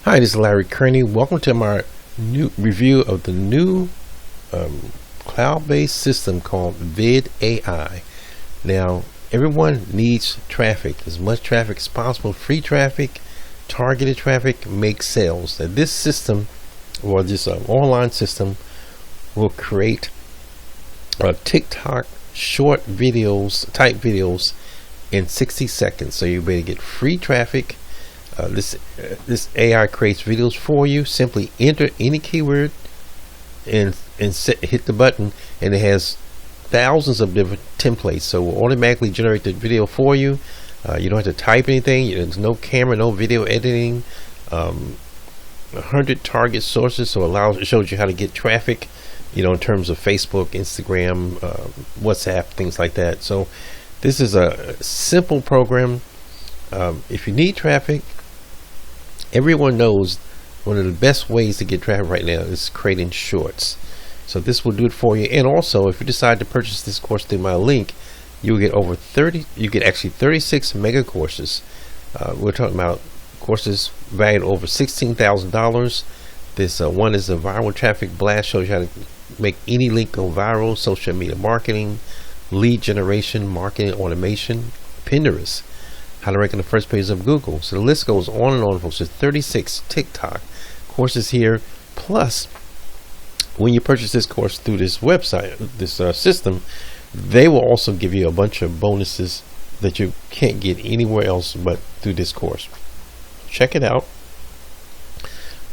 Hi, this is Larry Kearney. Welcome to my new review of the new cloud-based system called Vidai. Now, everyone needs traffic, as much traffic as possible. Free traffic, targeted traffic makes sales. Now, this system, or this online system, will create TikTok short videos, type videos in 60 seconds. So you'll be able to get free traffic. This AI creates videos for you. Simply enter any keyword and hit the button, and it has thousands of different templates, so it will automatically generate the video for you. You don't have to type anything. There's no camera, no video editing. 100 target sources, so it shows you how to get traffic, in terms of Facebook, Instagram, WhatsApp, things like that. So this is a simple program. If you need traffic, everyone knows one of the best ways to get traffic right now is creating shorts. So this will do it for you. And also, if you decide to purchase this course through my link, you'll get you get actually 36 mega courses. We're talking about courses valued over $16,000. This one is a viral traffic blast, shows you how to make any link go viral, social media marketing, lead generation, marketing automation, Pinterest, how to rank on the first page of Google. So the list goes on and on, folks. There's 36 TikTok courses here. Plus, when you purchase this course through this website, this system, they will also give you a bunch of bonuses that you can't get anywhere else but through this course. Check it out.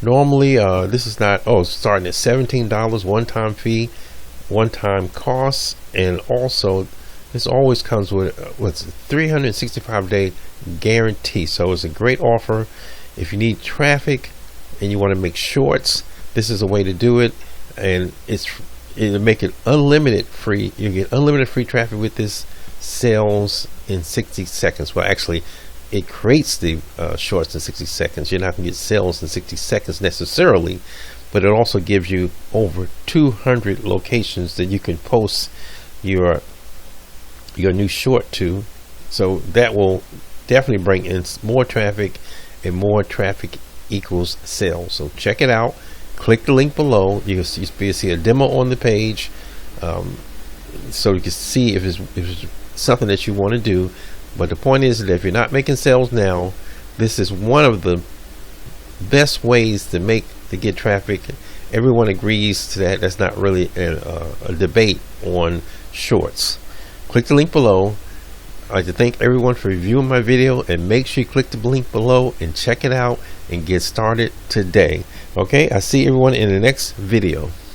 Normally, this is not, starting at $17, one-time fee, one-time costs, and also this always comes with 365-day guarantee. So it's a great offer. If you need traffic and you want to make shorts, this is a way to do it, and it'll make it unlimited free. You get unlimited free traffic with this. Sales in 60 seconds. Well, actually, it creates the shorts in 60 seconds. You're not going to get sales in 60 seconds necessarily, but it also gives you over 200 locations that you can post your new short to. So that will definitely bring in more traffic, and more traffic equals sales. So check it out. Click the link below. You can see a demo on the page, so you can see if it's something that you want to do. But the point is that if you're not making sales now, this is one of the best ways to get traffic. Everyone agrees to that. That's not really a debate on shorts. Click the link below. I'd like to thank everyone for reviewing my video, and make sure you click the link below and check it out and get started today. Okay, I see everyone in the next video.